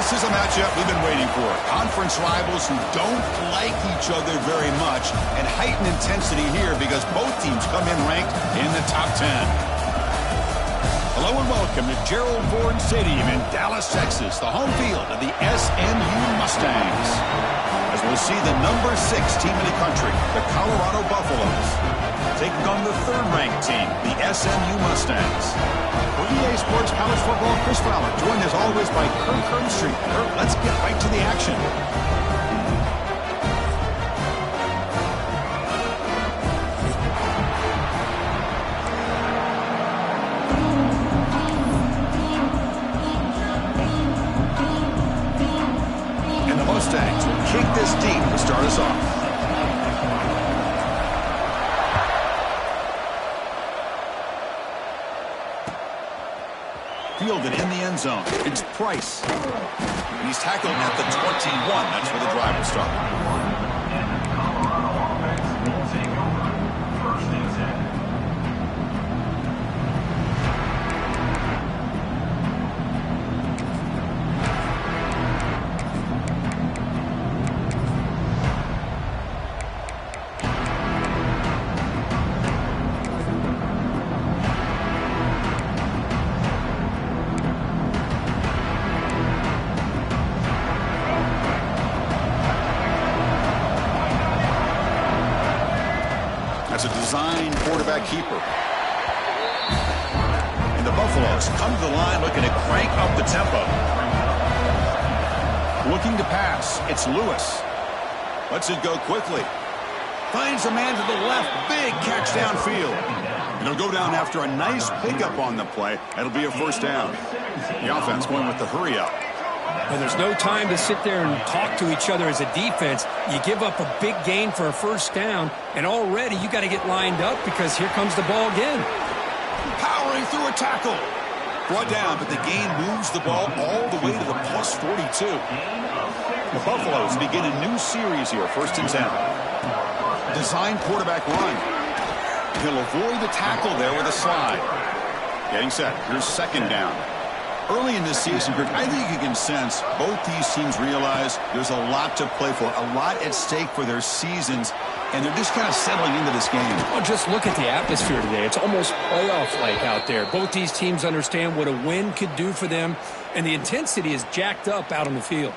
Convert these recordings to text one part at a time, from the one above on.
This is a matchup we've been waiting for. Conference rivals who don't like each other very much, and heightened intensity here because both teams come in ranked in the top 10. Hello and welcome to Gerald Ford Stadium in Dallas, Texas, the home field of the SMU Mustangs. As we'll see the number 6 team in the country, the Colorado Buffaloes, taking on the third-ranked team, the SMU Mustangs. For EA Sports College Football, Chris Fowler, joined as always by Kirk Herbstreit. Kirk, let's get right to the action. And the Mustangs will kick this deep to start us off. Fielded in the end zone. It's Price. And he's tackled at the 21. That's where the drive will start. That's a design quarterback keeper. And the Buffaloes come to the line looking to crank up the tempo. Looking to pass. It's Lewis. Lets it go quickly. Finds a man to the left. Big catch downfield. And he'll go down after a nice pickup on the play. That'll be a first down. The offense going with the hurry up. Well, there's no time to sit there and talk to each other as a defense. You give up a big gain for a first down, and already you got to get lined up because here comes the ball again. Powering through a tackle. Brought down, but the gain moves the ball all the way to the plus 42. The Buffaloes begin a new series here, 1st and 10. Design quarterback run. He'll avoid the tackle there with a slide. Getting set. Here's 2nd down. Early in this season, Greg, I think you can sense both these teams realize there's a lot to play for, a lot at stake for their seasons, and they're just kind of settling into this game. Well, just look at the atmosphere today. It's almost playoff-like out there. Both these teams understand what a win could do for them, and the intensity is jacked up out on the field.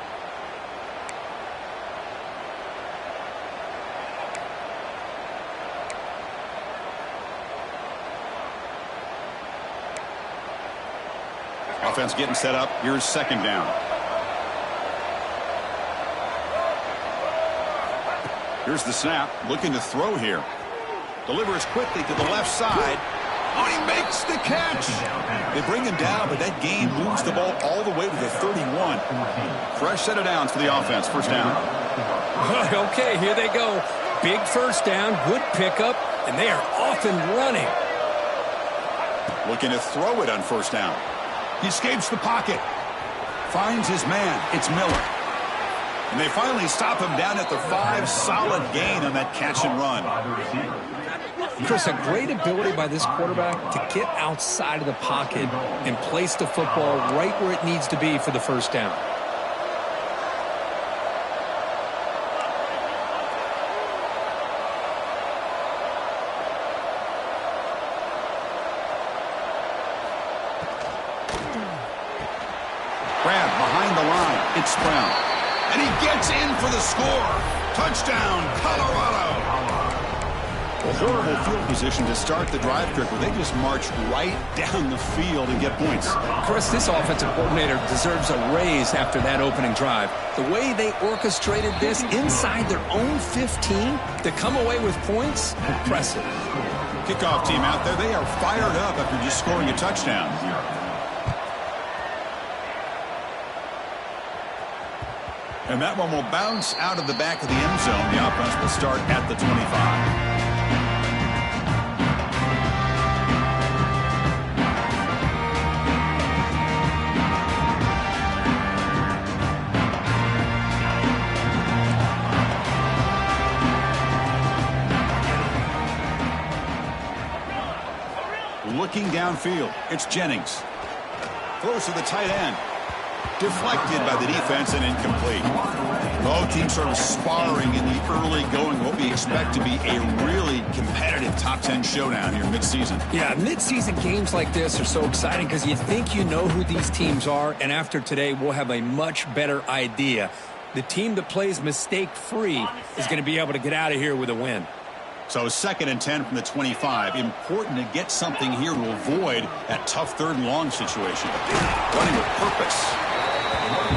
Offense getting set up. Here's 2nd down. Here's the snap. Looking to throw here. Delivers quickly to the left side. Oh, he makes the catch. They bring him down, but that gain moves the ball all the way to the 31. Fresh set of downs for the offense. First down. Okay, here they go. Big first down, good pickup, and they are off and running. Looking to throw it on 1st down. He escapes the pocket. Finds his man. It's Miller. And they finally stop him down at the 5. Solid gain on that catch and run. Chris, a great ability by this quarterback to get outside of the pocket and place the football right where it needs to be for the first down. Brad behind the line. It's Brown. And he gets in for the score. Touchdown, Colorado. A horrible field position to start the drive, Kirk, where they just march right down the field and get points. Chris, this offensive coordinator deserves a raise after that opening drive. The way they orchestrated this inside their own 15 to come away with points, impressive. Kickoff team out there, they are fired up after just scoring a touchdown. And that one will bounce out of the back of the end zone. The offense will start at the 25. Looking downfield, it's Jennings. Throws to the tight end. Deflected by the defense and incomplete. Both teams sort of sparring in the early going, what we expect to be a really competitive top 10 showdown here mid-season. Yeah, mid-season games like this are so exciting because you think you know who these teams are, and after today, we'll have a much better idea. The team that plays mistake-free is going to be able to get out of here with a win. So 2nd and 10 from the 25. Important to get something here to avoid that tough 3rd and long situation. Running with purpose.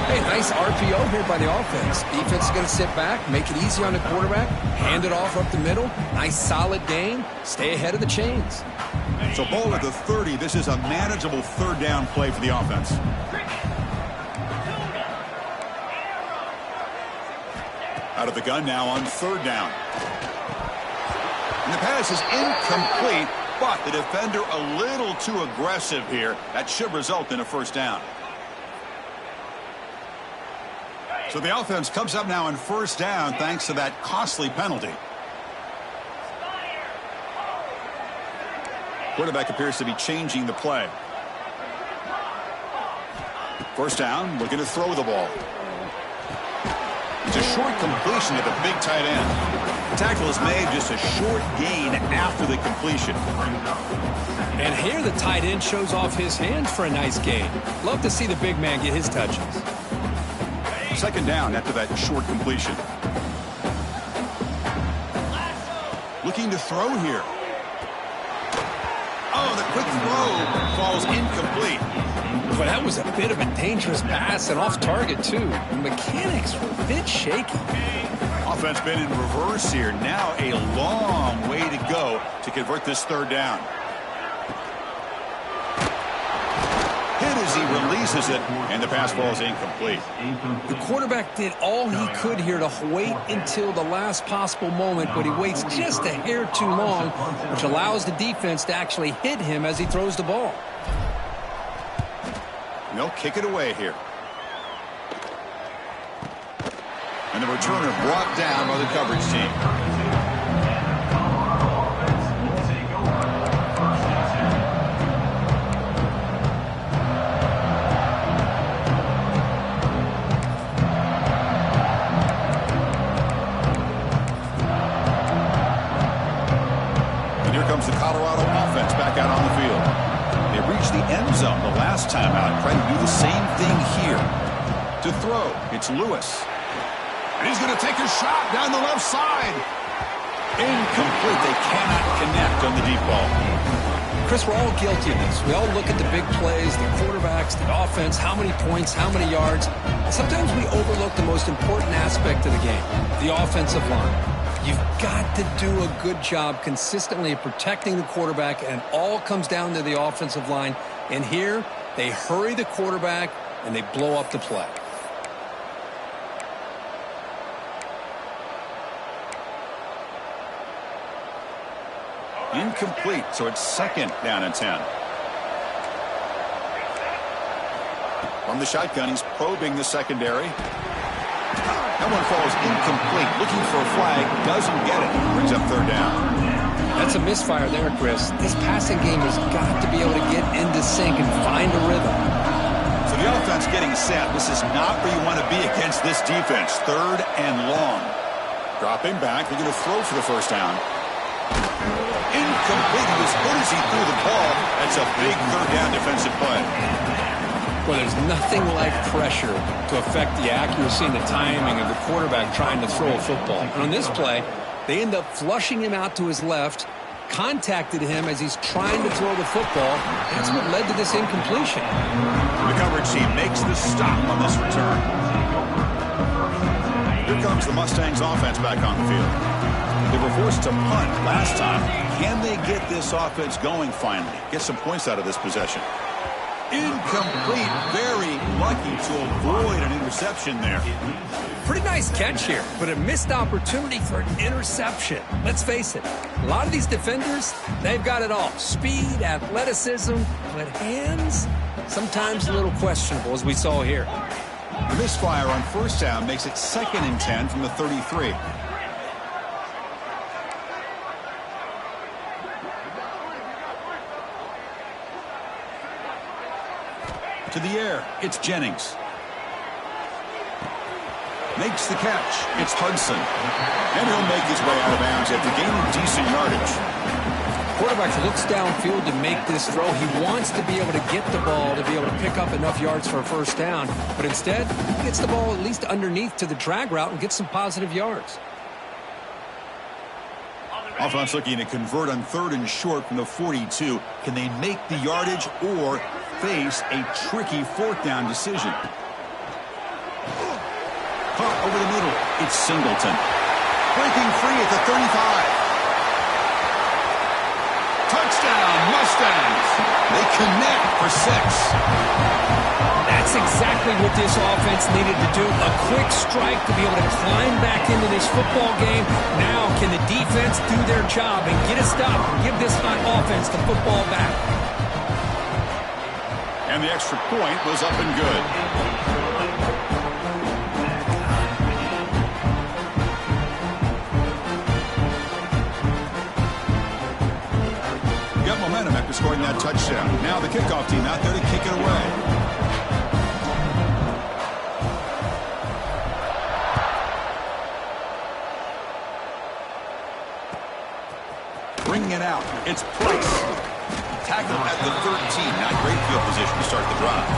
Hey, nice RPO here by the offense. Defense is going to sit back, make it easy on the quarterback, hand it off up the middle. Nice solid gain. Stay ahead of the chains. So ball at the 30. This is a manageable 3rd down play for the offense. Out of the gun now on 3rd down. And the pass is incomplete, but the defender a little too aggressive here. That should result in a 1st down. So the offense comes up now on 1st down thanks to that costly penalty. Quarterback appears to be changing the play. 1st down, looking to throw the ball. It's a short completion to the big tight end. The tackle is made, just a short gain after the completion. And here the tight end shows off his hands for a nice gain. Love to see the big man get his touches. 2nd down after that short completion. Looking to throw here. Oh, the quick throw falls incomplete. But that was a bit of a dangerous pass and off target, too. The mechanics were a bit shaky. Offense been in reverse here. Now a long way to go to convert this 3rd down. Hit as he releases it, and the pass ball is incomplete. The quarterback did all he could here to wait until the last possible moment, but he waits just a hair too long, which allows the defense to actually hit him as he throws the ball. They'll kick it away here. And the returner brought down by the coverage team. And here comes the Colorado offense back out on the field. They reached the end zone the last time out. Try to do the same thing here. To throw, it's Lewis. And he's going to take a shot down the left side. Incomplete. They cannot connect on the deep ball. Chris, we're all guilty of this. We all look at the big plays, the quarterbacks, the offense, how many points, how many yards. Sometimes we overlook the most important aspect of the game, the offensive line. You've got to do a good job consistently protecting the quarterback, and it all comes down to the offensive line. And here, they hurry the quarterback, and they blow up the play. Incomplete, so it's 2nd down and 10. From the shotgun, he's probing the secondary. That one falls incomplete. Looking for a flag, doesn't get it. Brings up 3rd down. That's a misfire there, Chris. This passing game has got to be able to get into sync and find a rhythm. So the offense getting set. This is not where you want to be against this defense. 3rd and long. Dropping back. They're going to throw for the 1st down. Incomplete. He was hit as he threw the ball. That's a big 3rd down defensive play. Well, there's nothing like pressure to affect the accuracy and the timing of the quarterback trying to throw a football. And on this play, they end up flushing him out to his left, contacted him as he's trying to throw the football. That's what led to this incompletion. The coverage team makes the stop on this return. Here comes the Mustangs offense back on the field. They were forced to punt last time. Can they get this offense going finally? Get some points out of this possession. Incomplete. Very lucky to avoid an interception there. Pretty nice catch here, but a missed opportunity for an interception. Let's face it, a lot of these defenders, they've got it all. Speed, athleticism, but hands, sometimes a little questionable, as we saw here. The misfire on 1st down makes it 2nd and 10 from the 33. To the air, it's Jennings. Makes the catch. It's Hudson. And he'll make his way out of bounds after gaining decent yardage. Quarterback looks downfield to make this throw. He wants to be able to get the ball to be able to pick up enough yards for a first down. But instead, he gets the ball at least underneath to the drag route and gets some positive yards. Offense looking to convert on 3rd and short from the 42. Can they make the yardage or face a tricky 4th down decision? Caught over the middle. It's Singleton. Breaking free at the 35. Touchdown, Mustangs. They connect for 6. That's exactly what this offense needed to do. A quick strike to be able to climb back into this football game. Now can the defense do their job and get a stop and give this hot offense the football back? And the extra point was up and good. Got momentum after scoring that touchdown. Now the kickoff team out there to kick it away. Bringing it out. It's Price. Tackle at the 13. Not great field position to start the drive.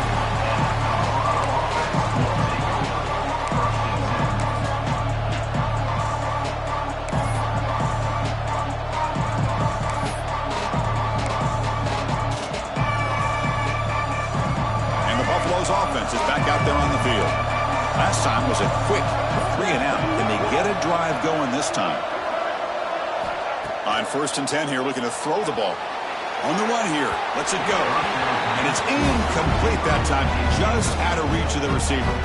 And the Buffalo's offense is back out there on the field. Last time was a quick 3 and out. Can they get a drive going this time? On 1st and 10 here, looking to throw the ball. On the run here, lets it go. And it's incomplete that time. Just out of reach of the receiver.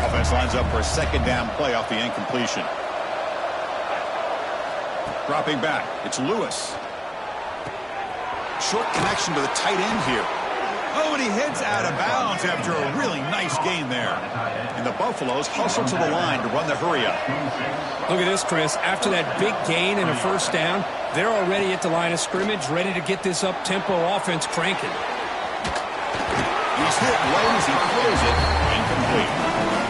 Offense lines up for a 2nd down play off the incompletion. Dropping back, it's Lewis. Short connection to the tight end here. Oh, and he heads out of bounds after a really nice gain there. And the Buffaloes hustle to the line to run the hurry-up. Look at this, Chris. After that big gain and a first down, they're already at the line of scrimmage, ready to get this up-tempo offense cranking. He's hit low as he throws it. Incomplete.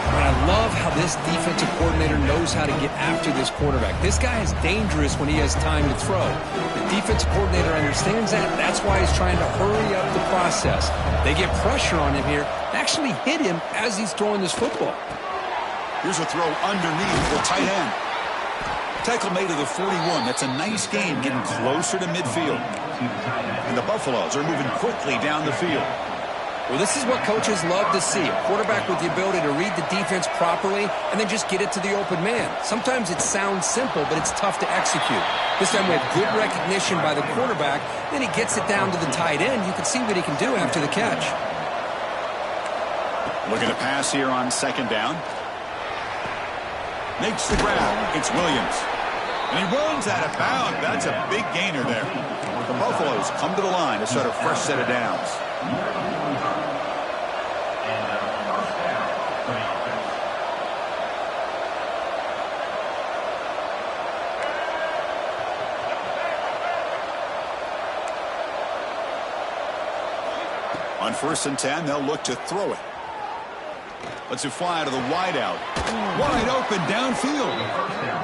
And I love how this defensive coordinator knows how to get after this quarterback. This guy is dangerous when he has time to throw. The defensive coordinator understands that. That's why he's trying to hurry up the process. They get pressure on him here. Actually hit him as he's throwing this football. Here's a throw underneath the tight end. Tackle made to the 41. That's a nice gain, getting closer to midfield. And the Buffaloes are moving quickly down the field. Well, this is what coaches love to see. A quarterback with the ability to read the defense properly and then just get it to the open man. Sometimes it sounds simple, but it's tough to execute. This time we have good recognition by the quarterback. Then he gets it down to the tight end. You can see what he can do after the catch. Looking to pass here on 2nd down. Makes the grab. It's Williams. And he runs out of bounds. That's a big gainer there. The Buffaloes come to the line to start a fresh set of downs. On 1st and 10, they'll look to throw it. Lets it fly to the wideout. Wide open downfield.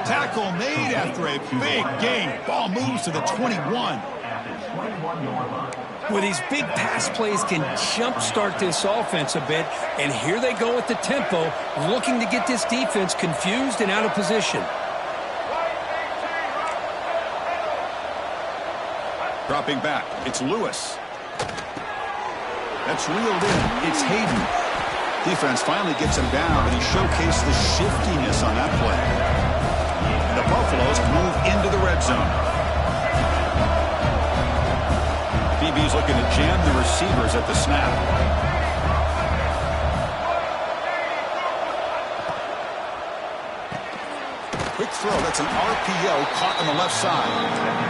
Tackle made after a big gain. Ball moves to the 21. Well, these big pass plays can jumpstart this offense a bit, and here they go at the tempo, looking to get this defense confused and out of position. Dropping back, it's Lewis. That's reeled in. It's Hayden. Defense finally gets him down, and he showcased the shiftiness on that play. And the Buffaloes move into the red zone. DB's looking to jam the receivers at the snap. Quick throw. That's an RPO caught on the left side.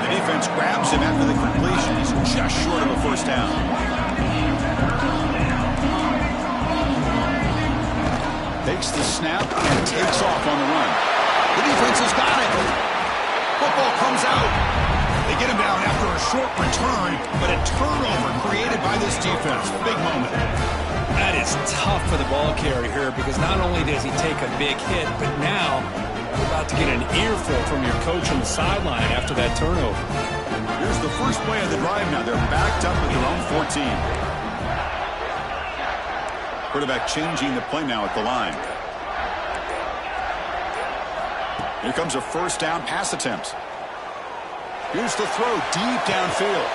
The defense grabs him after the completion. He's just short of a first down. Takes the snap and takes off on the run. The defense has got it. Football comes out. They get him down after a short return, but a turnover created by this defense. Big moment. That is tough for the ball carrier here because not only does he take a big hit, but now you're about to get an earful from your coach on the sideline after that turnover. Here's the first play of the drive now. They're backed up at their own 14. Quarterback changing the play now at the line. Here comes a first down pass attempt. Here's the throw deep downfield.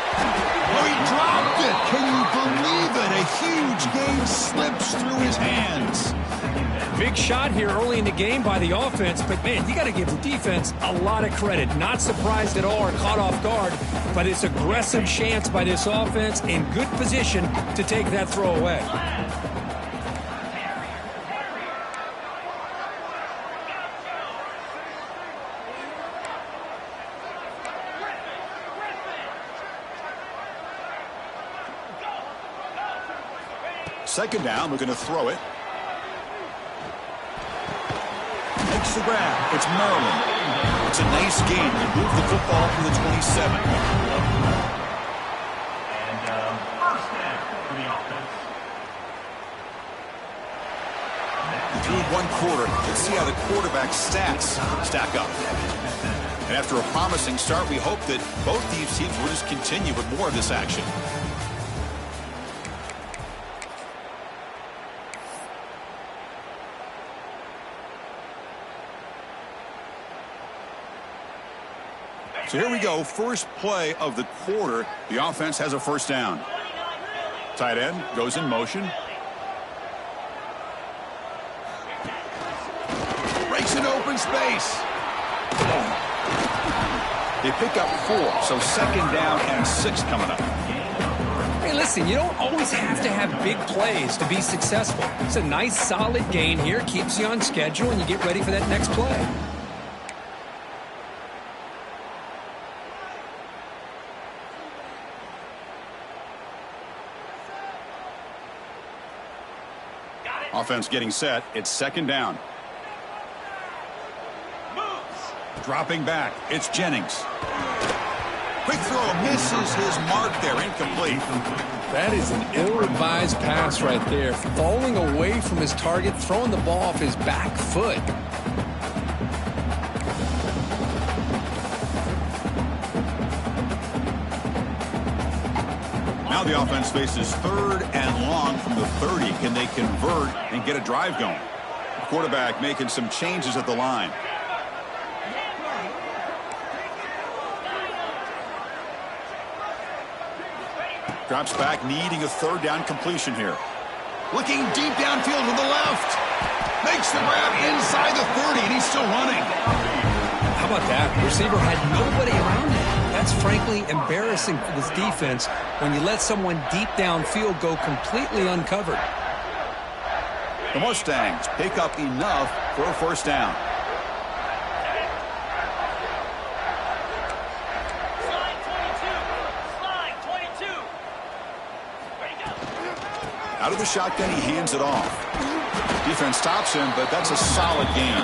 Oh, he dropped it. Can you believe it? A huge gain slips through his hands. Big shot here early in the game by the offense, but man, you got to give the defense a lot of credit. Not surprised at all or caught off guard by this aggressive chance by this offense in good position to take that throw away. Second down, we're going to throw it. Makes the grab. It's Maryland. It's a nice game. They move the football to the 27. And first down for the offense. Through one quarter, let's see how the quarterback's stats stack up. And after a promising start, we hope that both these teams will just continue with more of this action. So here we go, first play of the quarter. The offense has a first down. Tight end goes in motion. Breaks an open space. They pick up 4, so second down and 6 coming up. Hey, listen, you don't always have to have big plays to be successful. It's a nice, solid gain here, keeps you on schedule, and you get ready for that next play. Offense getting set. It's second down. Dropping back. It's Jennings. Quick throw. Misses his mark there. Incomplete. That is an ill-advised pass right there. Falling away from his target, throwing the ball off his back foot. Now the offense faces third and long from the 30. Can they convert and get a drive going? The quarterback making some changes at the line. Drops back, needing a third down completion here. Looking deep downfield to the left. Makes the grab inside the 30, and he's still running. How about that? The receiver had nobody around him. That's frankly embarrassing for this defense when you let someone deep downfield go completely uncovered. The Mustangs pick up enough for a first down. Out of the shotgun, he hands it off. Defense stops him, but that's a solid gain.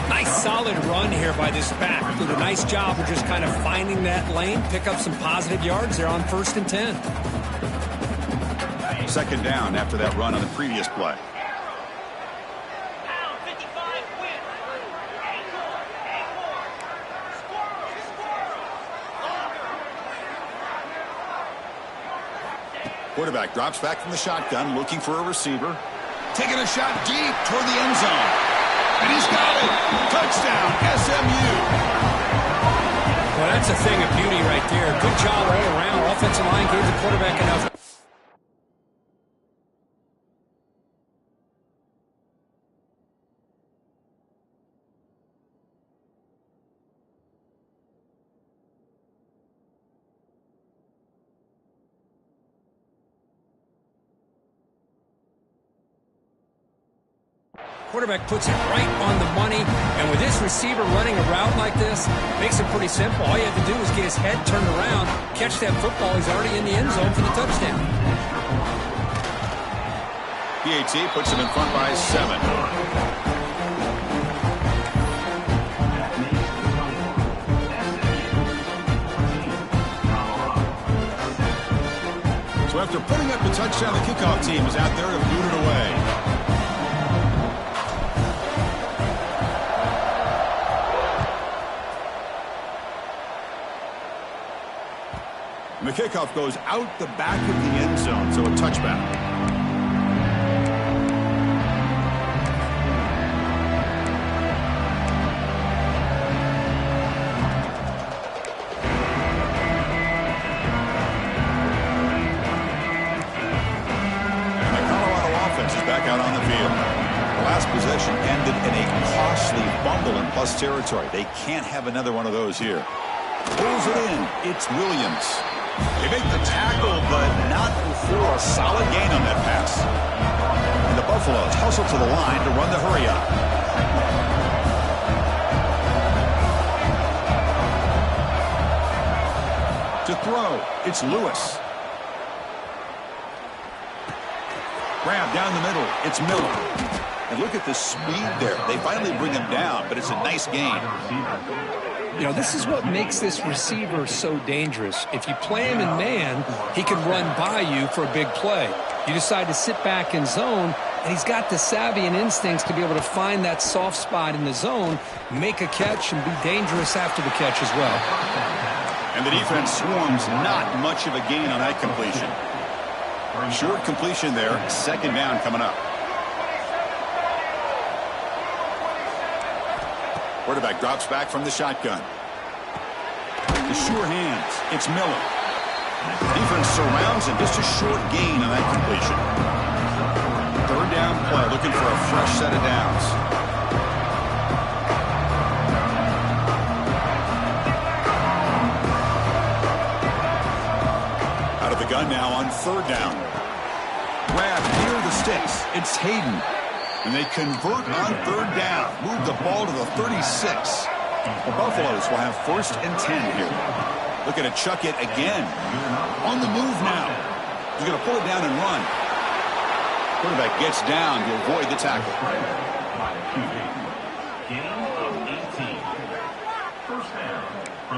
Nice solid run here by this back. Did a nice job of just kind of finding that lane, pick up some positive yards there on 1st and 10. Second down after that run on the previous play. Quarterback drops back from the shotgun, looking for a receiver. Taking a shot deep toward the end zone. And he's got it. Touchdown, SMU. Well, that's a thing of beauty right there. Good job all around. Offensive line gave the quarterback enough. Quarterback puts it right on the money, and with this receiver running a route like this, makes it pretty simple. All you have to do is get his head turned around, catch that football. He's already in the end zone for the touchdown. PAT puts him in front by 7. After putting up the touchdown, the kickoff team is out there to boot it away. And the kickoff goes out the back of the end zone, so a touchback. Out on the field. The last possession ended in a costly fumble in plus territory. They can't have another one of those here. Pulls it in. It's Williams. They make the tackle, but not before a solid gain on that pass. And the Buffaloes hustle to the line to run the hurry up. To throw, it's Lewis. Grab down the middle. It's Miller. And look at the speed there. They finally bring him down, but it's a nice gain. You know, this is what makes this receiver so dangerous. If you play him in man, he can run by you for a big play. You decide to sit back in zone, and he's got the savvy and instincts to be able to find that soft spot in the zone, make a catch, and be dangerous after the catch as well. And the defense swarms not much of a gain on that completion. Short completion there. Second down coming up. Quarterback drops back from the shotgun. The sure hands. It's Miller. Defense surrounds him. Just a short gain on that completion. Third down play. Looking for a fresh set of downs. Out of the gun now on third down. Grab near the sticks. It's Hayden. And they convert on third down. Move the ball to the 36. The Buffaloes will have 1st and 10 here. Looking to chuck it again. On the move now. He's going to pull it down and run. Quarterback gets down to avoid the tackle.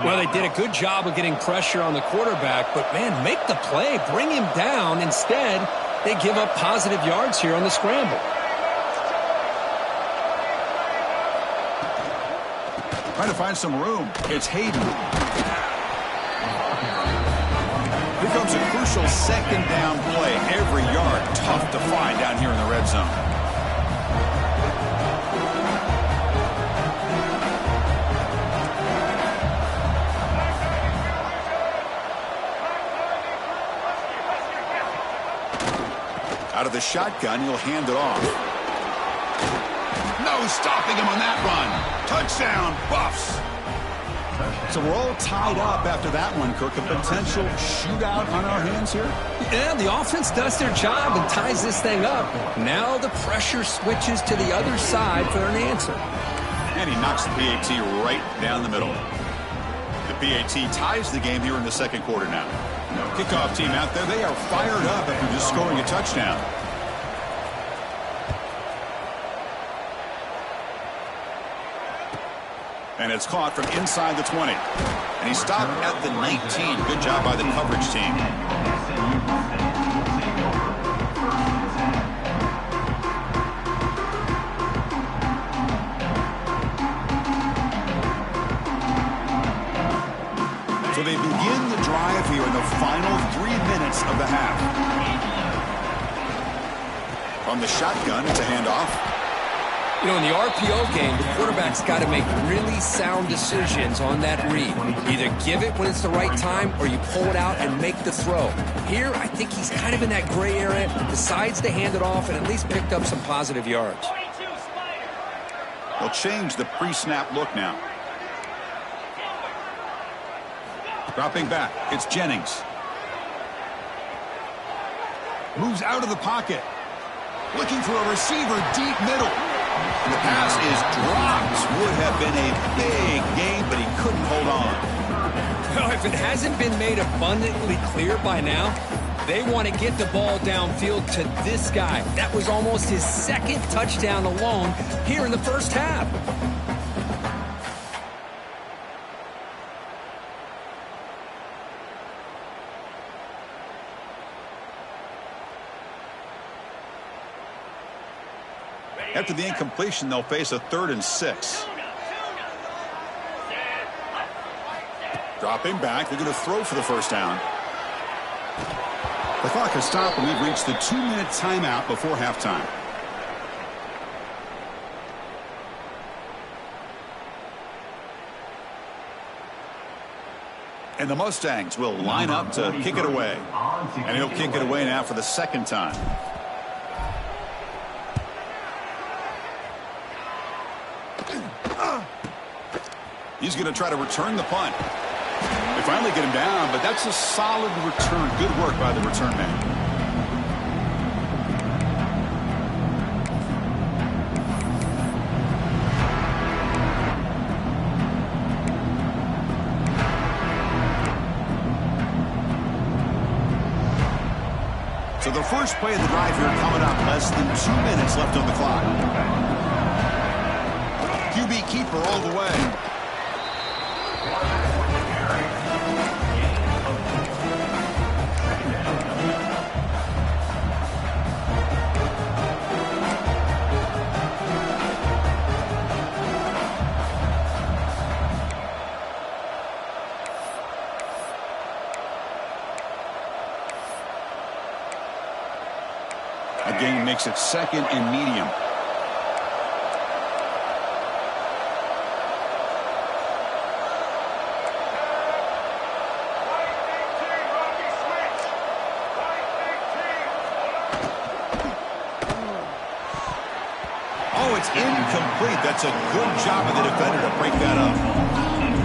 Well, they did a good job of getting pressure on the quarterback, but, man, make the play. Bring him down. Instead, they give up positive yards here on the scramble. Trying to find some room. It's Hayden. Here comes a crucial second down play. Every yard tough to find down here in the red zone. Out of the shotgun, he'll hand it off. No stopping him on that run. Touchdown, Buffs. So we're all tied up after that one, Kirk. A potential shootout on our hands here? Yeah, the offense does their job and ties this thing up. Now the pressure switches to the other side for an answer. And he knocks the PAT right down the middle. The PAT ties the game here in the second quarter now. Kickoff team out there, they are fired up after just scoring a touchdown. And it's caught from inside the 20. And he stopped at the 19. Good job by the coverage team. So they begin the drive here in the final 3 minutes of the half. From the shotgun, it's a handoff. You know, in the RPO game, the quarterback's got to make really sound decisions on that read. Either give it when it's the right time or you pull it out and make the throw. Here, I think he's kind of in that gray area, decides to hand it off and at least picked up some positive yards. They'll change the pre-snap look now. Dropping back, it's Jennings. Moves out of the pocket. Looking for a receiver deep middle. And the pass is dropped. Would have been a big gain, but he couldn't hold on. Well, if it hasn't been made abundantly clear by now, they want to get the ball downfield to this guy. That was almost his second touchdown alone here in the first half. After the incompletion, they'll face a 3rd and 6. Dropping back, they're going to throw for the first down. The clock has stopped, and we've reached the 2-minute timeout before halftime. And the Mustangs will line up to kick it away. And he'll kick it away now for the 2nd time. He's going to try to return the punt. They finally get him down, but that's a solid return. Good work by the return man. So the first play of the drive here coming up, less than 2 minutes left on the clock. QB keeper all the way. Gain makes it 2nd and medium. Oh, it's incomplete. That's a good job of the defender to break that up.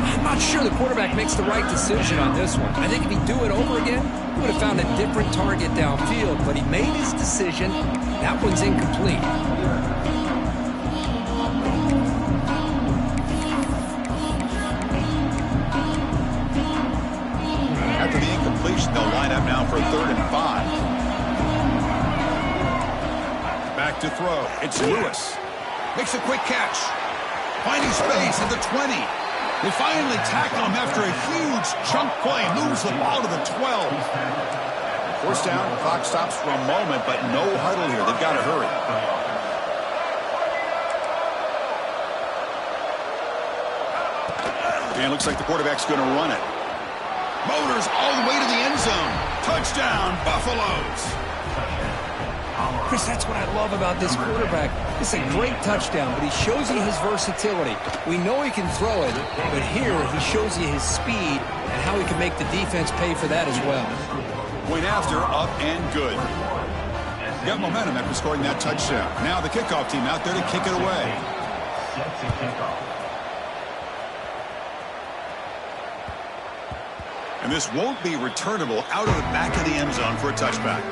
I'm not sure the quarterback makes the right decision on this one. I think if he'd do it over again, he would have found a different target downfield, but he made his decision. That one's incomplete. After the incompletion, they'll line up now for a 3rd and 5. Back to throw. It's Lewis. Makes a quick catch. Finding space at the 20. They finally tackle him after a huge chunk play. Moves the ball to the 12. First down, clock stops for a moment, but no huddle here. They've got to hurry. And it looks like the quarterback's going to run it. Motors all the way to the end zone. Touchdown, Buffaloes. Chris, that's what I love about this quarterback. It's a great touchdown, but he shows you his versatility. We know he can throw it, but here he shows you his speed and how he can make the defense pay for that as well. Point after, up and good. Got momentum after scoring that touchdown. Now the kickoff team out there to kick it away. And this won't be returnable out of the back of the end zone for a touchback.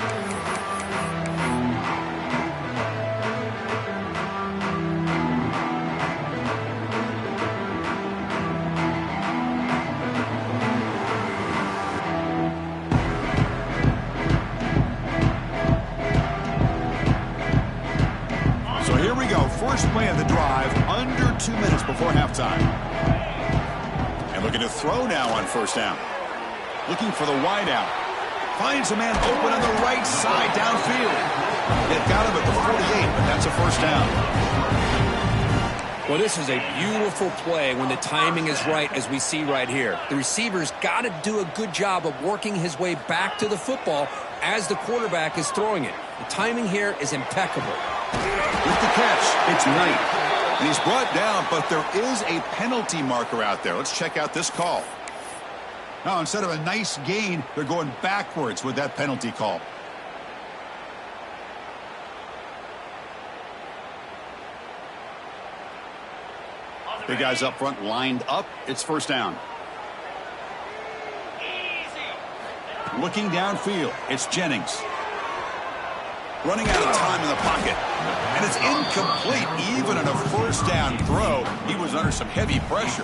First play of the drive, under 2 minutes before halftime. And looking to throw now on first down. Looking for the wide out. Finds a man open on the right side downfield. It got him at the 48, but that's a first down. Well, this is a beautiful play when the timing is right, as we see right here. The receiver's got to do a good job of working his way back to the football as the quarterback is throwing it. The timing here is impeccable. With the catch, it's Knight. And he's brought down, but there is a penalty marker out there. Let's check out this call. Now, instead of a nice gain, they're going backwards with that penalty call. Big guys up front lined up. It's first down. Looking downfield, it's Jennings. Running out of time in the pocket. And it's incomplete. Even on a first down throw, he was under some heavy pressure.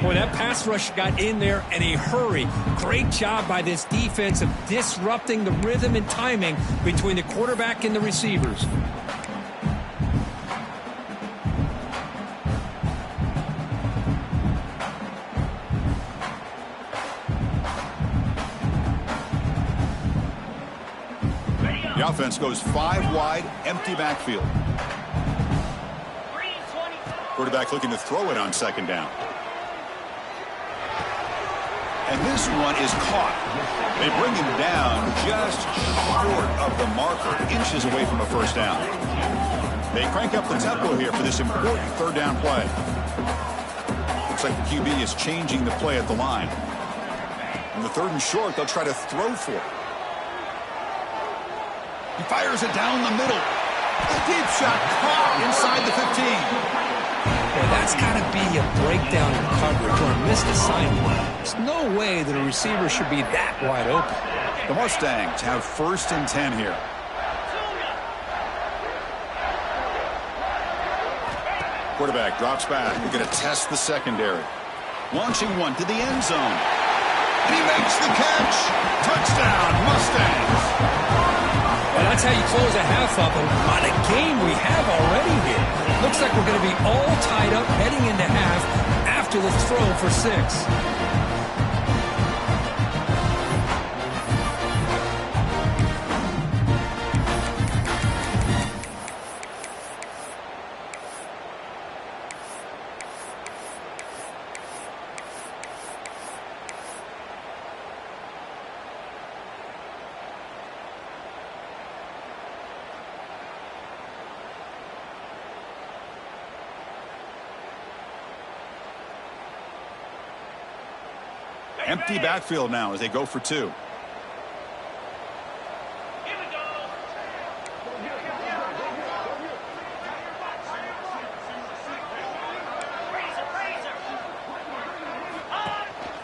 Boy, that pass rush got in there in a hurry. Great job by this defense of disrupting the rhythm and timing between the quarterback and the receivers. The offense goes 5 wide, empty backfield. Quarterback looking to throw it on second down. And this one is caught. They bring him down just short of the marker, inches away from a first down. They crank up the tempo here for this important third down play. Looks like the QB is changing the play at the line. On the third and short, they'll try to throw for it. He fires it down the middle. A deep shot caught inside the 15. Well, that's got to be a breakdown in coverage or a missed assignment. There's no way that a receiver should be that wide open. The Mustangs have 1st and 10 here. Quarterback drops back. We're going to test the secondary. Launching one to the end zone. And he makes the catch. Touchdown, Mustangs. Well, that's how you close a half up. And what a game we have already here. Looks like we're going to be all tied up heading into half after the throw for 6. Empty backfield now as they go for 2. Here we go.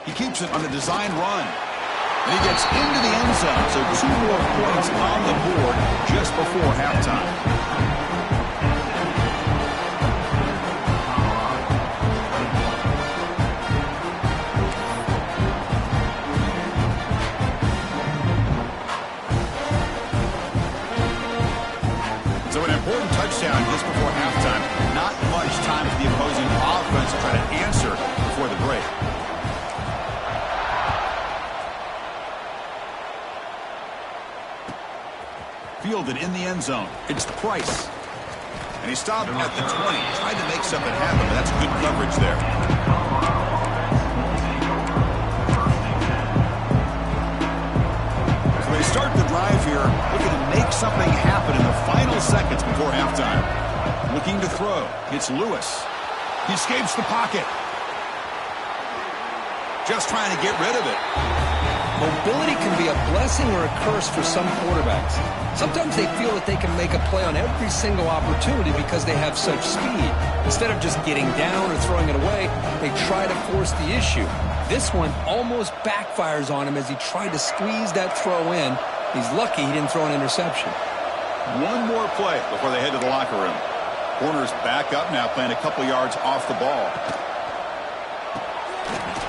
He keeps it on the design run. And he gets into the end zone. So 2 more points on the board just before halftime. So an important touchdown just before halftime. Not much time for the opposing offense to try to answer before the break. Fielded in the end zone. It's Price. And he stopped at the 20. Tried to make something happen, but that's good coverage there. So they start the drive here, looking to make something happen in the final seconds before halftime. Looking to throw. It's Lewis. He escapes the pocket. Just trying to get rid of it. Mobility can be a blessing or a curse for some quarterbacks. Sometimes they feel that they can make a play on every single opportunity because they have such speed. Instead of just getting down or throwing it away, they try to force the issue. This one almost backfires on him as he tried to squeeze that throw in. He's lucky he didn't throw an interception. One more play before they head to the locker room. Corners back up now, playing a couple yards off the ball.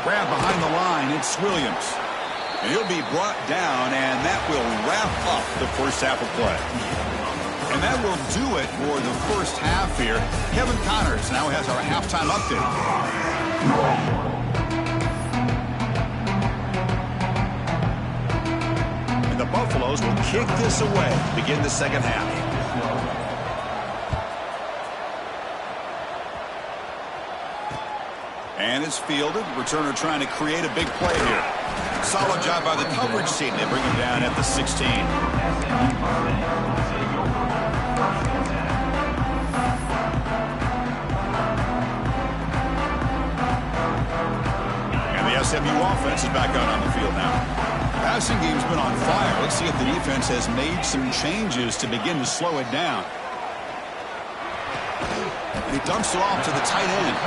Grab behind the line, it's Williams. And he'll be brought down, and that will wrap up the first half of play. And that will do it for the first half here. Kevin Connors now has our halftime update. And the Buffaloes will kick this away to begin the second half. And it's fielded. Returner trying to create a big play here. Solid job by the coverage team. They bring him down at the 16. And the SMU offense is back out on the field now. Passing game's been on fire. Let's see if the defense has made some changes to begin to slow it down. And he dumps it off to the tight end.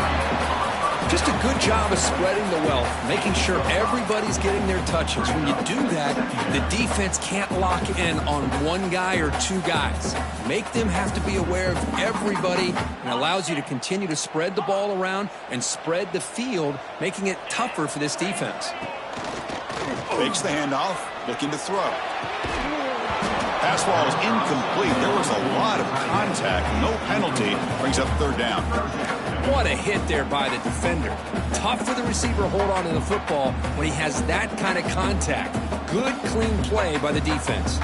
Just a good job of spreading the wealth, making sure everybody's getting their touches. When you do that, the defense can't lock in on one guy or 2 guys. Make them have to be aware of everybody, and allows you to continue to spread the ball around and spread the field, making it tougher for this defense. Fakes the handoff, looking to throw. Pass ball is incomplete. There was a lot of contact. No penalty. Brings up third down. What a hit there by the defender. Tough for the receiver to hold on to the football when he has that kind of contact. Good, clean play by the defense.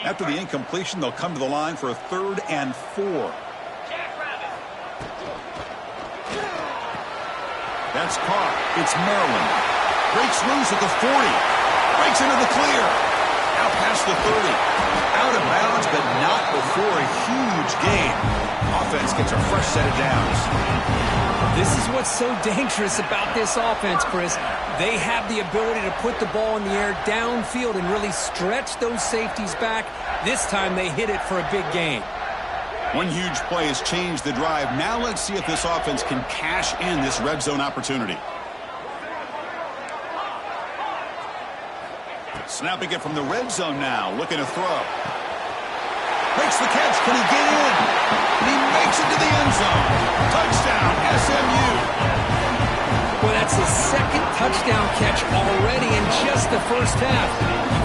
After the incompletion, they'll come to the line for a 3rd and 4. That's caught. It's Maryland. Breaks loose at the 40. Breaks into the clear. Out past the 30. Out of bounds, but not before a huge gain. Offense gets a fresh set of downs. This is what's so dangerous about this offense, Chris. They have the ability to put the ball in the air downfield and really stretch those safeties back. This time they hit it for a big gain. One huge play has changed the drive. Now let's see if this offense can cash in this red zone opportunity. Snapping it from the red zone now, looking to throw. Makes the catch. Can he get in? And he makes it to the end zone. Touchdown, SMU. Well, that's his second touchdown catch already in just the first half.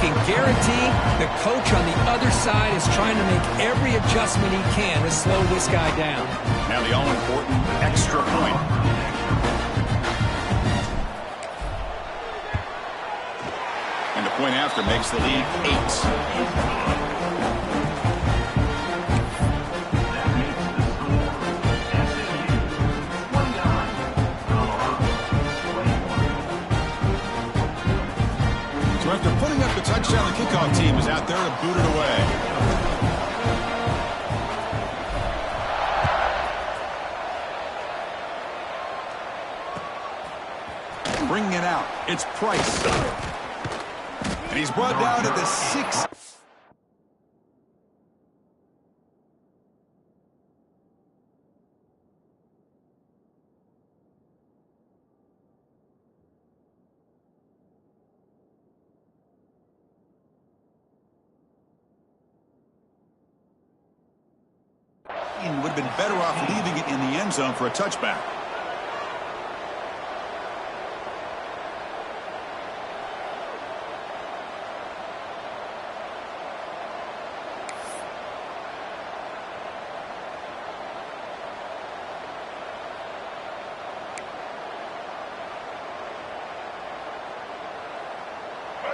You can guarantee the coach on the other side is trying to make every adjustment he can to slow this guy down. Now the all-important extra point. And the point after makes the lead 8. So after putting up the touchdown, the kickoff team is out there to boot it away. Bringing it out. It's Price. And he's brought down at the 6. And would have been better off leaving it in the end zone for a touchback.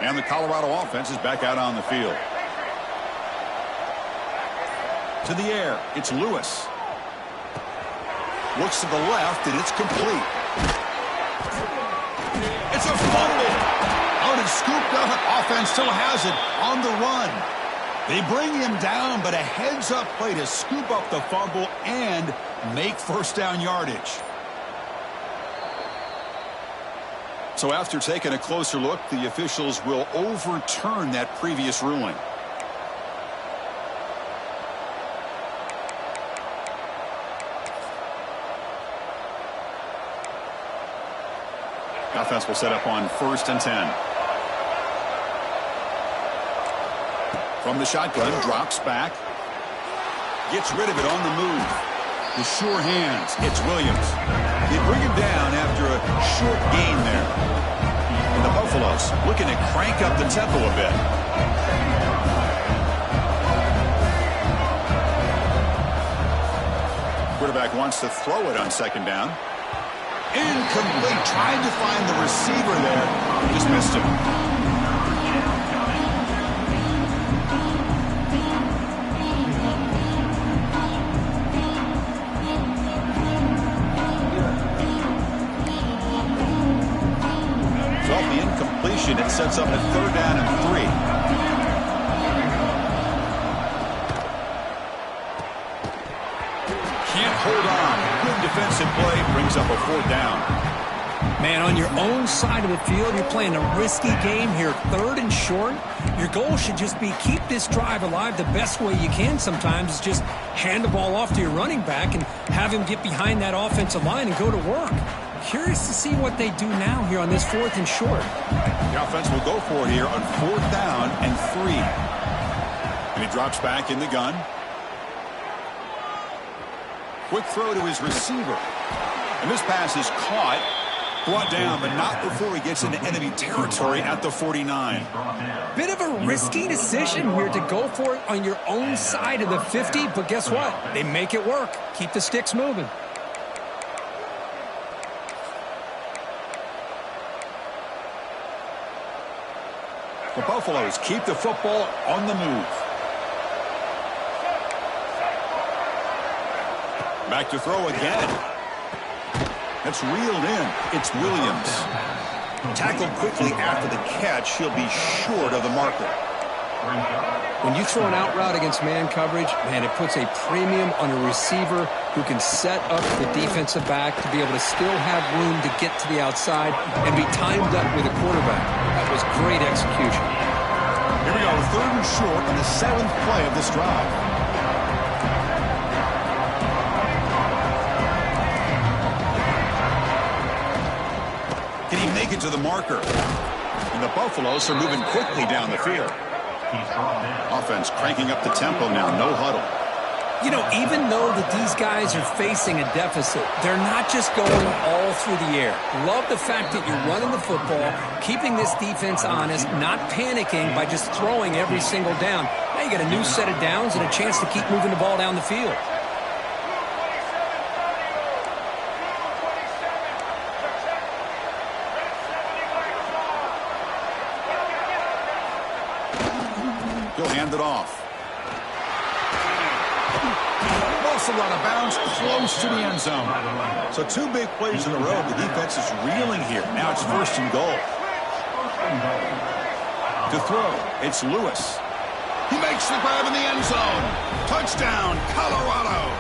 And the Colorado offense is back out on the field. To the air, it's Lewis. Looks to the left, and it's complete. It's a fumble. Out and scooped up. Offense still has it on the run. They bring him down, but a heads-up play to scoop up the fumble and make first down yardage. So after taking a closer look, the officials will overturn that previous ruling. Offense will set up on 1st and 10. From the shotgun, drops back. Gets rid of it on the move. The sure hands. It's Williams. They bring him down after a short gain there. And the Buffaloes looking to crank up the tempo a bit. Quarterback wants to throw it on 2nd down. Incomplete. Tried to find the receiver there. Just missed him. So off the incompletion, it sets up a 3rd down and 3. Can't hold on. Good defensive play brings up a 4th down. Man, on your own side of the field, you're playing a risky game here. 3rd and short. Your goal should just be keep this drive alive the best way you can sometimes is just hand the ball off to your running back and have him get behind that offensive line and go to work. Curious to see what they do now here on this 4th and short. The offense will go for it here on 4th down and 3. And he drops back in the gun. Quick throw to his receiver. And this pass is caught, brought down, but not before he gets into enemy territory at the 49. Bit of a risky decision here to go for it on your own side of the 50, but guess what? They make it work. Keep the sticks moving. The Buffaloes keep the football on the move. Back to throw again. That's reeled in. It's Williams. Tackled quickly after the catch. He'll be short of the marker. When you throw an out route against man coverage, man, it puts a premium on a receiver who can set up the defensive back to be able to still have room to get to the outside and be timed up with a quarterback. That was great execution. Here we go, 3rd and short on the 7th play of this drive. Can he make it to the marker? And the Buffaloes are moving quickly down the field. Offense cranking up the tempo now, no huddle. You know, even though that these guys are facing a deficit, they're not just going all through the air. Love the fact that you're running the football, keeping this defense honest, not panicking by just throwing every single down. Now you got a new set of downs and a chance to keep moving the ball down the field. He'll hand it off. Also out of bounds, close to the end zone. So 2 big plays in a row. The defense is reeling here. Now it's 1st and goal. To throw, it's Lewis. He makes the grab in the end zone. Touchdown, Colorado.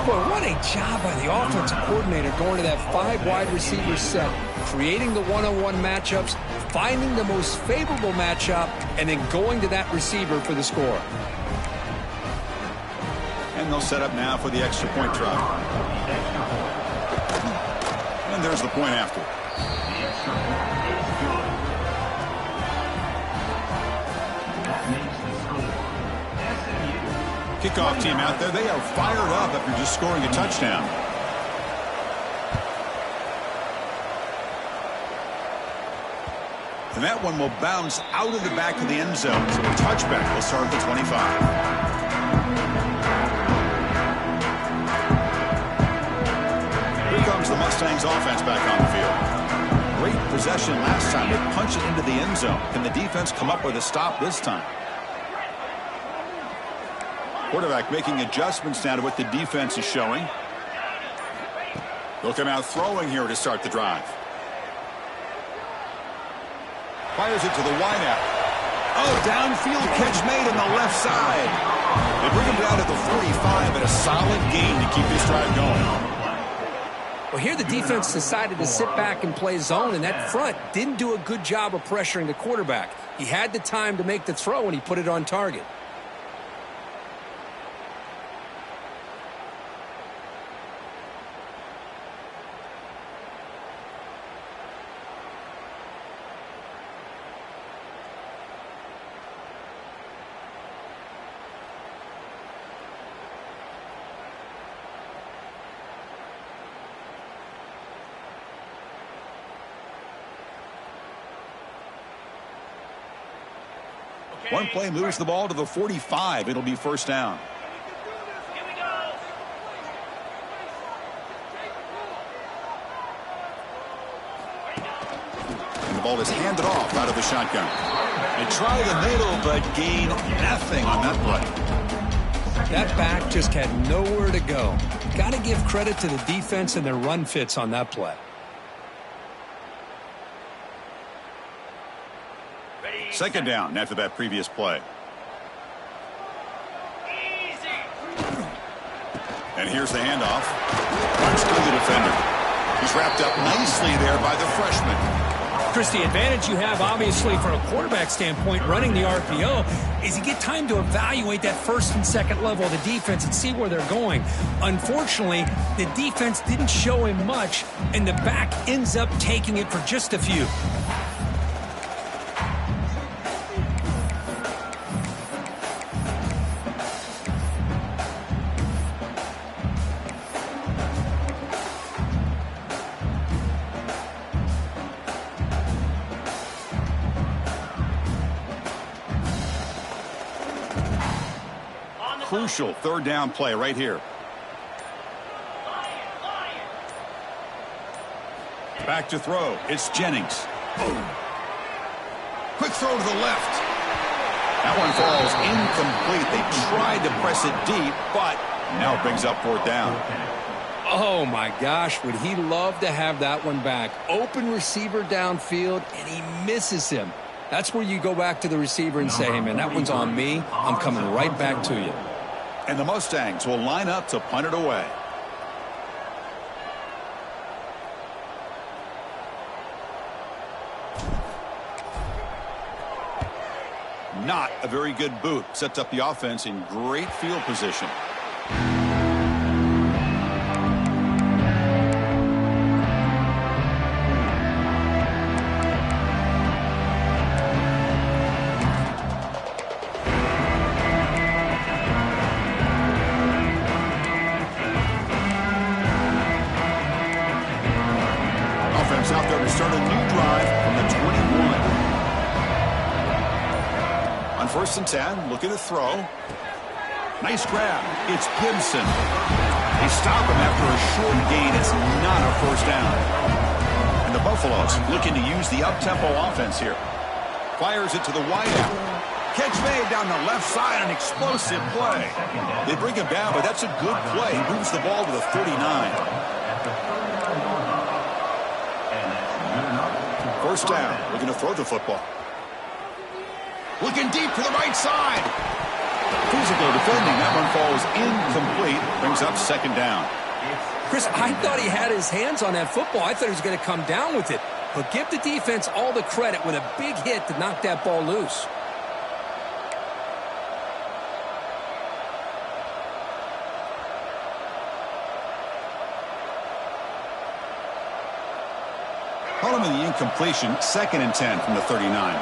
Boy, what a job by the offensive coordinator going to that 5 wide receiver set, creating the one-on-one matchups, finding the most favorable matchup, and then going to that receiver for the score. And they'll set up now for the extra point try. And there's the point after. Kickoff team out there. They are fired up after just scoring a touchdown. And that one will bounce out of the back of the end zone. So a touchback will start at the 25. Here comes the Mustangs offense back on the field. Great possession last time. They punch it into the end zone. Can the defense come up with a stop this time? Quarterback making adjustments now to what the defense is showing. They'll come out throwing here to start the drive. Fires it to the wideout. Oh, downfield catch made on the left side. They bring him down to the 45 and a solid gain to keep this drive going. Well, here the defense decided to sit back and play zone, and that front didn't do a good job of pressuring the quarterback. He had the time to make the throw, and he put it on target. One play moves the ball to the 45. It'll be 1st down. And the ball is handed off out of the shotgun. They try the middle, but gain nothing on that play. That back just had nowhere to go. Got to give credit to the defense and their run fits on that play. Second down after that previous play. And here's the handoff. Punch to the defender. He's wrapped up nicely there by the freshman. Chris, the advantage you have, obviously, from a quarterback standpoint, running the RPO, is you get time to evaluate that 1st and 2nd level of the defense and see where they're going. Unfortunately, the defense didn't show him much, and the back ends up taking it for just a few. Crucial 3rd down play right here. Back to throw. It's Jennings. Quick throw to the left. That one falls incomplete. They tried to press it deep, but now it brings up 4th down. Oh, my gosh, would he love to have that one back. Open receiver downfield, and he misses him. That's where you go back to the receiver and say, hey, man, that one's on me. I'm coming right back to you. And the Mustangs will line up to punt it away. Not a very good boot. Sets up the offense in great field position. Offense out there to start a new drive from the 21. On 1st and 10, looking to throw. Nice grab. It's Gibson. They stop him after a short gain. It's not a first down. And the Buffaloes looking to use the up-tempo offense here. Fires it to the wideout. Catch made down the left side, an explosive play. They bring him down, but that's a good play. He moves the ball to the 39. First down, looking to throw the football. Looking deep to the right side. Physical defending. That one falls incomplete. Brings up 2nd down. Chris, I thought he had his hands on that football. I thought he was going to come down with it. But give the defense all the credit with a big hit to knock that ball loose. Following the incompletion, 2nd and 10 from the 39.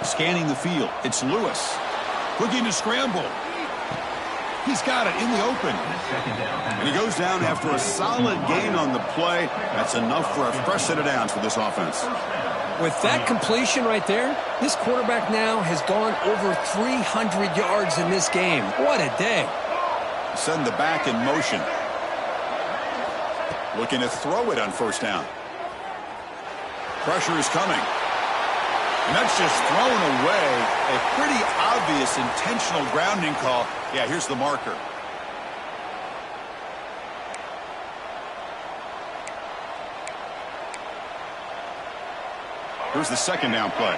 Scanning the field, it's Lewis. Looking to scramble. He's got it in the open. And he goes down after a solid gain on the play. That's enough for a fresh set of downs for this offense. With that completion right there, this quarterback now has gone over 300 yards in this game. What a day. Send the back in motion. Looking to throw it on 1st down. Pressure is coming. And that's just thrown away. A pretty obvious intentional grounding call. Yeah, here's the marker. Here's the 2nd down play.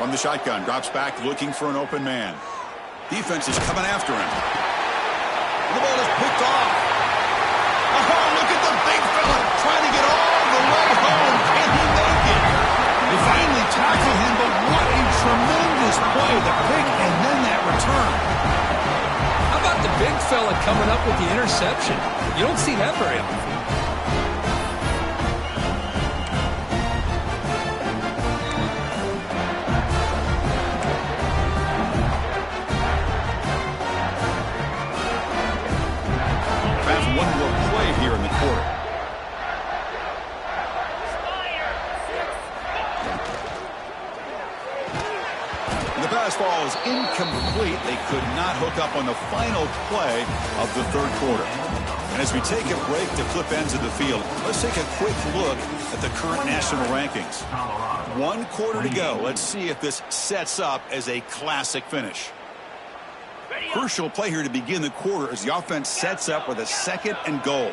From the shotgun, drops back looking for an open man. Defense is coming after him. The ball is picked off. Oh, look at the big fella trying to get all the way home. Can he make it? They finally tackle him, but what a tremendous play. The pick and then that return. How about the big fella coming up with the interception? You don't see that very often. Fast one more play here in the quarter. And the pass ball is incomplete. They could not hook up on the final play of the 3rd quarter. And as we take a break to flip ends of the field, let's take a quick look at the current national rankings. 1 quarter to go. Let's see if this sets up as a classic finish. Crucial play here to begin the quarter as the offense sets up with a 2nd and goal.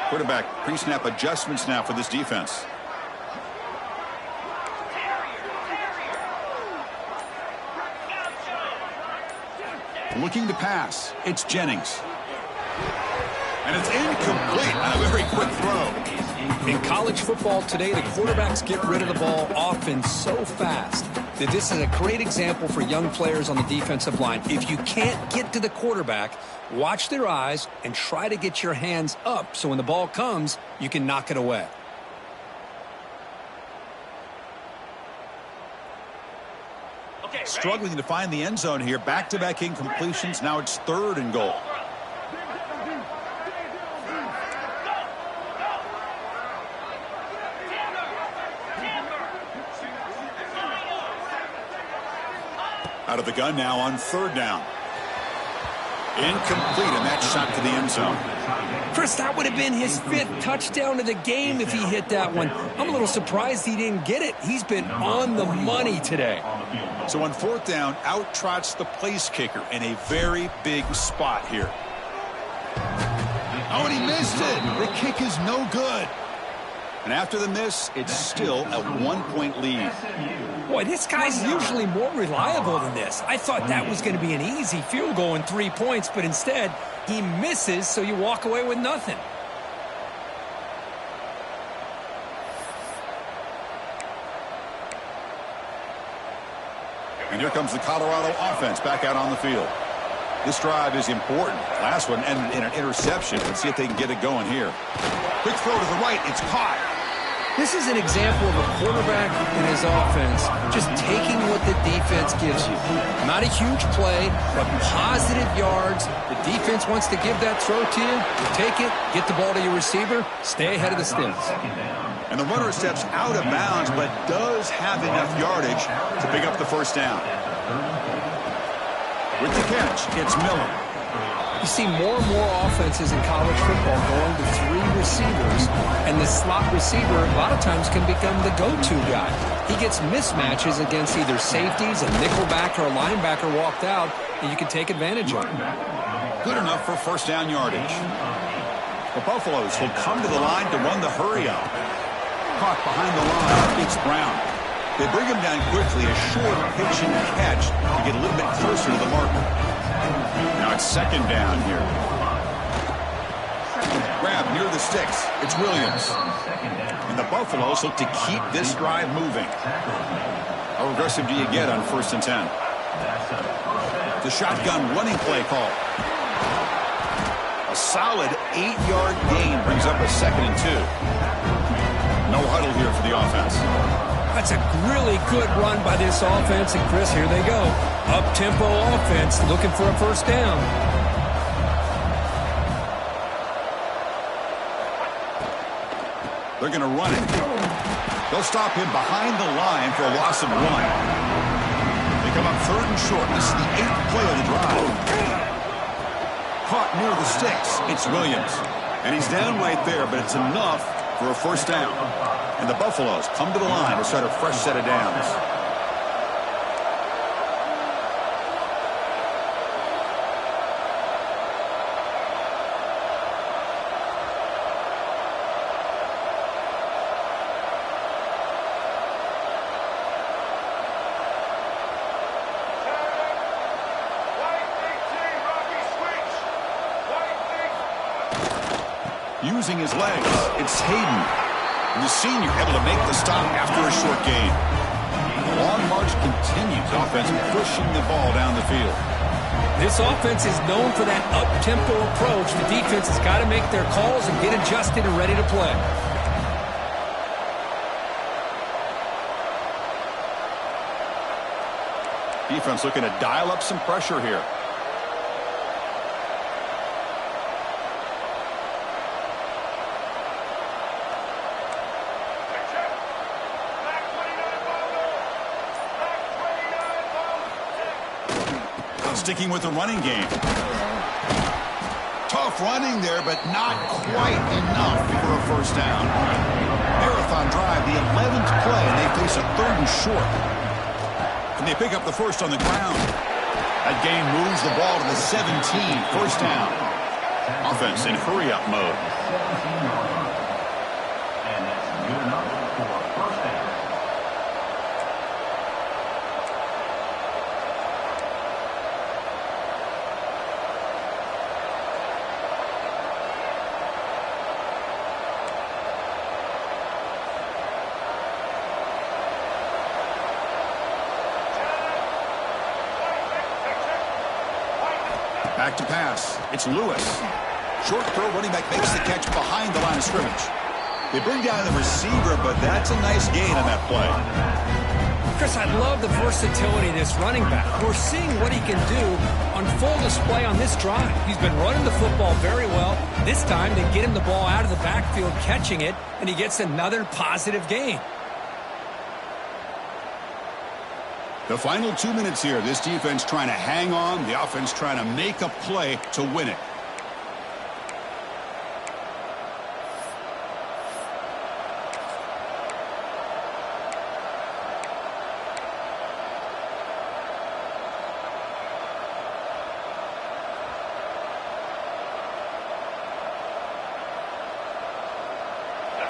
Quarterback pre-snap adjustments now for this defense. Looking to pass. It's Jennings. And it's incomplete on a very quick throw. In college football today, the quarterbacks get rid of the ball often so fast that this is a great example for young players on the defensive line. If you can't get to the quarterback, watch their eyes and try to get your hands up so when the ball comes, you can knock it away. Struggling to find the end zone here. Back-to-back incompletions. Now it's 3rd and goal. Out of the gun now on 3rd down. Incomplete, and that shot to the end zone. Chris, that would have been his 5th touchdown of the game if he hit that one. I'm a little surprised he didn't get it. He's been on the money today. So on 4th down, out trots the place kicker in a very big spot here. Oh, and he missed it. The kick is no good. And after the miss, it's still a 1-point lead. Boy, this guy's usually more reliable than this. I thought that was going to be an easy field goal and 3 points, but instead, he misses, so you walk away with nothing. And here comes the Colorado offense back out on the field. This drive is important. Last one ended in an interception. Let's see if they can get it going here. Quick throw to the right. It's caught. This is an example of a quarterback and his offense just taking what the defense gives you. Not a huge play, but positive yards. The defense wants to give that throw to you. You take it, get the ball to your receiver, stay ahead of the sticks. And the runner steps out of bounds, but does have enough yardage to pick up the first down. With the catch, it's Miller. You see more and more offenses in college football going to 3 receivers, and the slot receiver a lot of times can become the go-to guy. He gets mismatches against either safeties, a nickelback, or a linebacker walked out, and you can take advantage of it. Good enough for first down yardage. The Buffaloes will come to the line to run the hurry-up. Caught behind the line, it's Brown. They bring him down quickly, a short pitch and catch to get a little bit closer to the marker. Now it's 2nd down here. Grab near the sticks. It's Williams. And the Buffaloes look to keep this drive moving. How aggressive do you get on 1st and 10? The shotgun running play call. A solid 8-yard gain brings up a 2nd and 2. No huddle here for the offense. That's a really good run by this offense, and Chris, here they go. Up-tempo offense looking for a first down. They're going to run it. They'll stop him behind the line for a loss of 1. They come up 3rd and short. This is the 8th play of the drive. Caught near the sticks. It's Williams. And he's down right there, but it's enough for a first down. And the Buffaloes come to the line to start a fresh set of downs. Using his legs, it's Hayden. And the senior able to make the stop after a short gain. The long march continues. Offense pushing the ball down the field. This offense is known for that up-tempo approach. The defense has got to make their calls and get adjusted and ready to play. Defense looking to dial up some pressure here. Sticking with the running game. Tough running there, but not quite enough for a first down. Marathon drive, the 11th play, and they face a 3rd and short. And they pick up the first on the ground. That gain moves the ball to the 17, first down. Offense in hurry-up mode. And that's good enough for a first down. Back to pass. It's Lewis. Short throw, running back makes the catch behind the line of scrimmage. They bring down the receiver, but that's a nice gain on that play. Chris, I love the versatility of this running back. We're seeing what he can do on full display on this drive. He's been running the football very well. This time, they get him the ball out of the backfield, catching it, and he gets another positive gain. The final 2 minutes here. This defense trying to hang on. The offense trying to make a play to win it.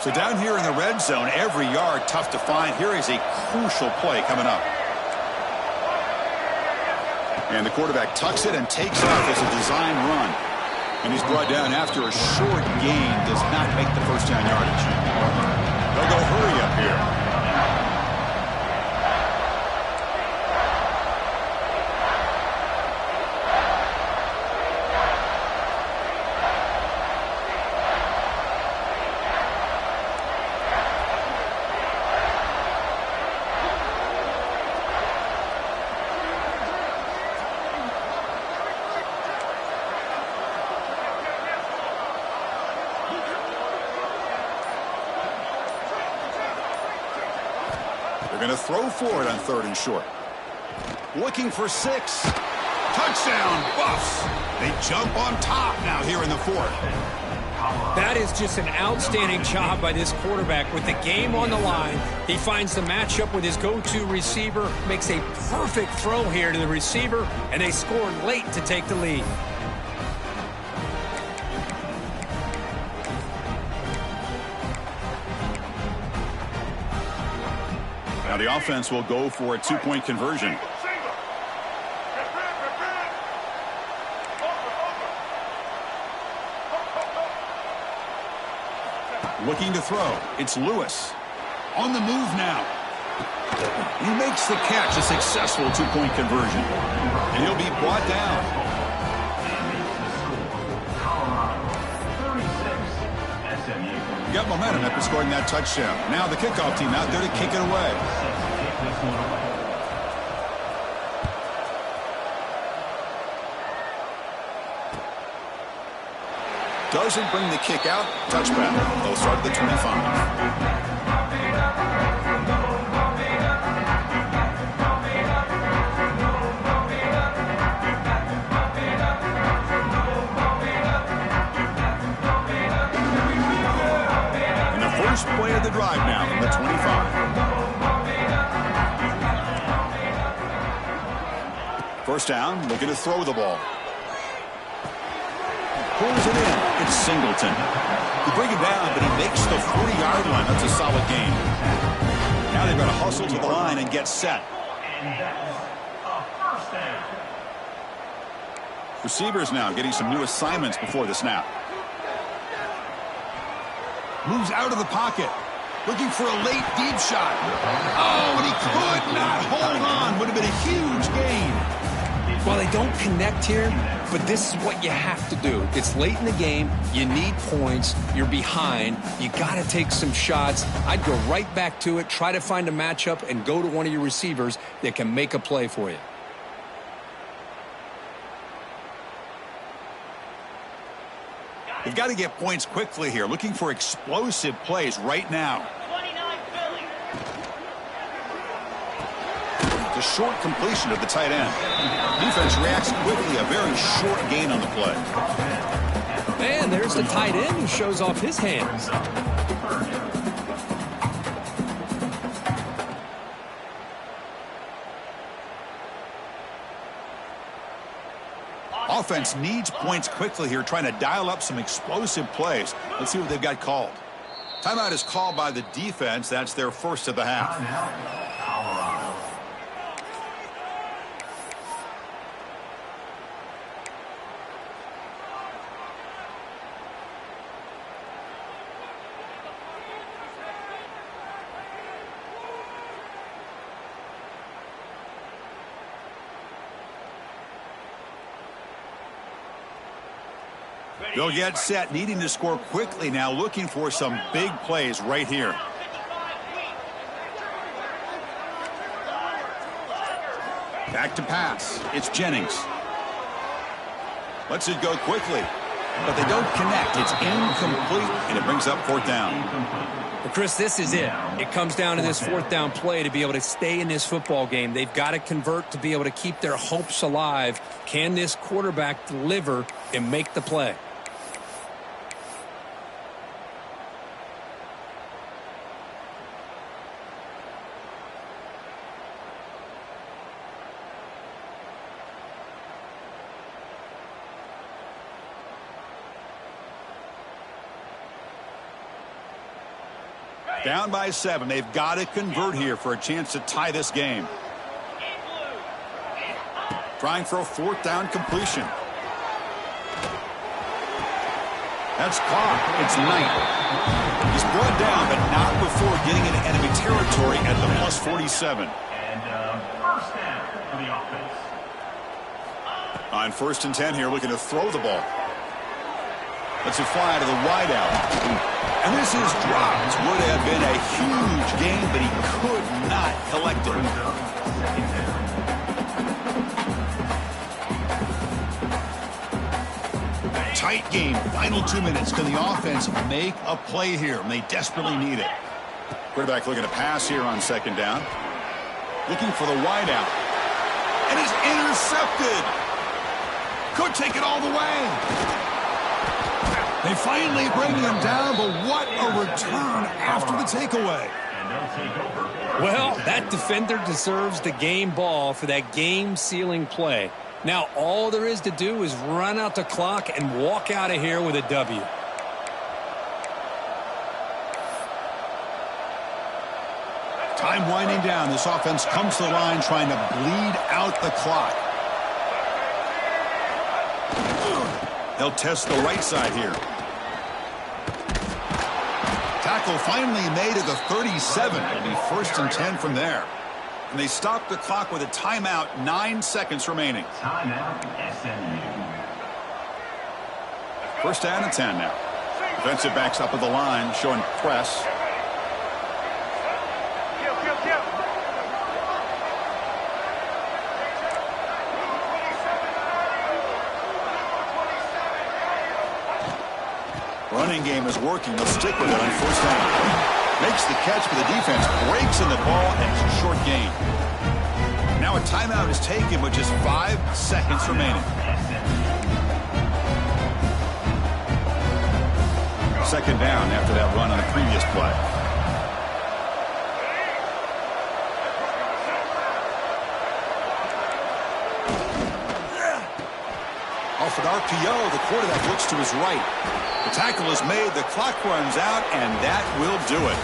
So down here in the red zone, every yard tough to find. Here is a crucial play coming up. And the quarterback tucks it and takes off as a design run. And he's brought down after a short gain. Does not make the first down yardage. They'll go hurry up here. Going to throw for it on 3rd and short. Looking for 6. Touchdown, Buffs. They jump on top now here in the 4th. That is just an outstanding job by this quarterback with the game on the line. He finds the matchup with his go-to receiver, makes a perfect throw here to the receiver, and they scored late to take the lead. Now the offense will go for a 2-point conversion. Looking to throw. It's Lewis. On the move now. He makes the catch, a successful 2-point conversion. And he'll be brought down. Got momentum after scoring that touchdown. Now the kickoff team out there to kick it away. Doesn't bring the kick out. Touchback. They'll start at the 25. First play of the drive now from the 25. First down, looking to throw the ball. Pulls it in. It's Singleton. He bring it down, but he makes the 40-yard line. That's a solid gain. Now they've got to hustle to the line and get set. Receivers now getting some new assignments before the snap. Moves out of the pocket. Looking for a late deep shot. Oh, and he could not hold on. Would have been a huge gain. Well, they don't connect here, but this is what you have to do. It's late in the game. You need points. You're behind. You got to take some shots. I'd go right back to it, try to find a matchup, and go to one of your receivers that can make a play for you. They've got to get points quickly here. Looking for explosive plays right now. It's a short completion of the tight end. Defense reacts quickly. A very short gain on the play. And there's the tight end who shows off his hands. Offense needs points quickly here, trying to dial up some explosive plays. Let's see what they've got called. Timeout is called by the defense. That's their first of the half. They'll get set, needing to score quickly now, looking for some big plays right here. Back to pass. It's Jennings. Lets it go quickly. but they don't connect. It's incomplete, and it brings up fourth down. Well, Chris, this is it. It comes down to this fourth down play to be able to stay in this football game. They've got to convert to be able to keep their hopes alive. Can this quarterback deliver and make the play? Down by 7. They've got to convert here for a chance to tie this game. Trying for a fourth down completion. That's caught. It's Knight. He's brought down, but not before getting into enemy territory at the plus 47. And first down for the offense. On 1st and 10 here, looking to throw the ball. Let's it fly to the wideout. And this is dropped. Would have been a huge gain, but he could not collect it. Tight game. Final 2 minutes. Can the offense make a play here? And they desperately need it. Quarterback looking to pass here on 2nd down. Looking for the wideout. And it's intercepted. Could take it all the way. They finally bring him down, but what a return after the takeaway. Well, that defender deserves the game ball for that game-sealing play. Now, all there is to do is run out the clock and walk out of here with a W. Time winding down. This offense comes to the line trying to bleed out the clock. They'll test the right side here. Tackle finally made at the 37. It'll be 1st and 10 from there. And they stop the clock with a timeout, 9 seconds remaining. Timeout, SMU. 1st down and 10 now. Defensive backs up at the line, showing press. Running game is working. They'll stick with it on 1st down. Makes the catch, but the defense breaks in the ball, and it's a short gain. Now a timeout is taken with just 5 seconds remaining. 2nd down after that run on the previous play. Off an RPO, the quarterback looks to his right. The tackle is made, the clock runs out, and that will do it.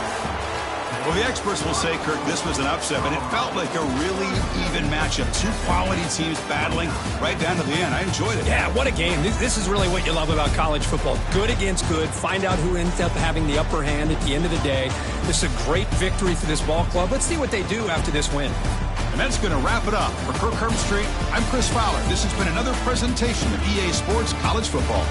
Well, the experts will say, Kirk, this was an upset, but it felt like a really even matchup. 2 quality teams battling right down to the end. I enjoyed it. Yeah, what a game. This is really what you love about college football. Good against good. Find out who ends up having the upper hand at the end of the day. This is a great victory for this ball club. Let's see what they do after this win. And that's going to wrap it up. For Kirk Herbstreit, I'm Chris Fowler. This has been another presentation of EA Sports College Football.